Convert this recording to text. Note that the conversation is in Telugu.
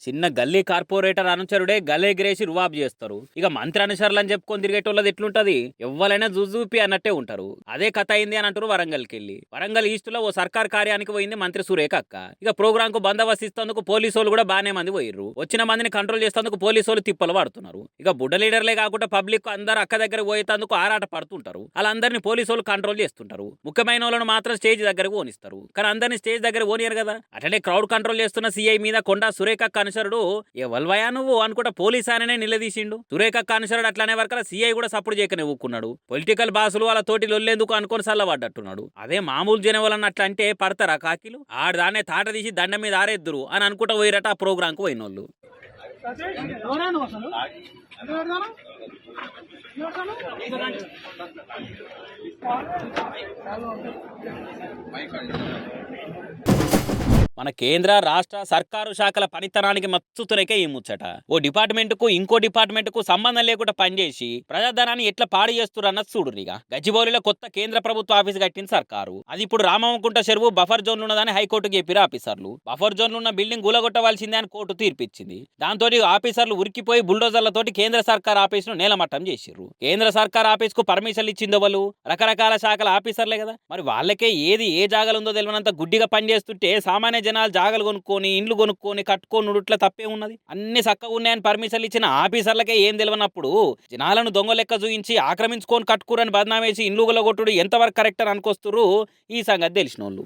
చిన్న గల్లీ కార్పొరేటర్ అనుచరుడే గలేగిరేసి రువాబ్ చేస్తారు. ఇక మంత్రి అనుచరులు అని చెప్పుకొని తిరిగేటోళ్ళది ఎట్లుంటది? ఎవ్వలైనా జుజూపి అన్నట్టే ఉంటారు. అదే కథ అయింది అని అంటారు వరంగల్కి వెళ్ళి. వరంగల్ ఈస్ట్ లో ఓ సర్కార్ కార్యానికి పోయింది మంత్రి సురేఖ అక్క. ఇక ప్రోగ్రామ్ కు బందోబస్తు ఇస్తేందుకు పోలీసు కూడా బానే మంది పోయిర్రు. వచ్చిన మందిని కంట్రోల్ చేసేందుకు పోలీసు తిప్పలు పడుతున్నారు. ఇక బుడ్డ లీడర్లే కాకుండా పబ్లిక్ అందరు అక్క దగ్గర పోయేందుకు ఆరాట పడుతుంటారు. వాళ్ళందరినీ పోలీసు కంట్రోల్ చేస్తుంటారు. ముఖ్యమైన వాళ్ళను మాత్రం స్టేజ్ దగ్గరకు ఓనిస్తారు. కానీ అందరినీ స్టేజ్ దగ్గర ఓనియరు కదా. అట్లనే క్రౌడ్ కంట్రోల్ చేస్తున్న సీఐ మీద కొండా సురేఖ అనుచరుడు ఎవల్వయా నువ్వు అనుకుంటా పోలీస్ ఆయననే నిలదీసిండు. సురేఖ అనుచరుడు అట్లానే వరకు సీఐ కూడా సపోర్ట్ చేయకనే ఊక్కున్నాడు. పొలిటికల్ బాసులు వాళ్ళ తోటి లొల్లేందుకు అనుకొని సల్లబడ్డట్టున్నాడు. అదే మామూలు జనవలన్న అట్లా అంటే పడతారా కాకిలు? ఆడదాన్నే తాట తీసి దండం మీద ఆరేద్దురు అని అనుకుంటా పోయిరట ఆ ప్రోగ్రామ్ కు పోయినోళ్ళు. మన కేంద్ర రాష్ట్ర సర్కారు శాఖల పనితనానికి మచ్చుతునకే ఈ ముచ్చట. ఓ డిపార్ట్మెంట్ కు ఇంకో డిపార్ట్మెంట్ కు సంబంధం లేకుండా పనిచేసి ప్రజాధనాన్ని ఎట్లా పాడు చేస్తురన్నది చూడురిగా. గచ్చిబౌలిలో కొత్త కేంద్ర ప్రభుత్వ ఆఫీస్ కట్టింది సర్కారు. అది ఇప్పుడు రామవంకుంట చెరువు బఫర్ జోన్లు ఉన్నదని హైకోర్టుకు చెప్పిరు ఆఫీసర్లు. బఫర్ జోన్లు ఉన్న బిల్డింగ్ కూలగొట్టవలసిందే అని కోర్టు తీర్పిచ్చింది. దాంతో ఆఫీసర్లు ఉరికిపోయి బుల్డోజర్లతోటి కేంద్ర సర్కార్ ఆఫీస్ ను నేలమట్టం చేసిర్రు. కేంద్ర సర్కార్ ఆఫీస్ కు పర్మిషన్లు ఇచ్చిందో వాళ్ళు రకరకాల శాఖల ఆఫీసర్లే కదా. మరి వాళ్ళకే ఏది ఏ జాగాలుందో తెలియనంత గుడ్డిగా పనిచేస్తుంటే సామాన్య జనాలు జాగలు కొనుక్కొని ఇండ్లు కొనుక్కొని కట్టుకొని ఇట్లా తప్పే ఉన్నది. అన్ని చక్కగా ఉన్నాయని పర్మిషన్లు ఇచ్చిన ఆఫీసర్లకే ఏం తెలియనప్పుడు జనాలను దొంగ లెక్క చూయించి ఆక్రమించుకొని కట్టుకురని బదనామేసి ఇండ్లు కొట్టుడు ఎంతవరకు కరెక్ట్ అని అనుకొస్తుర్రు ఈ సంగతి తెలిసినోళ్ళు.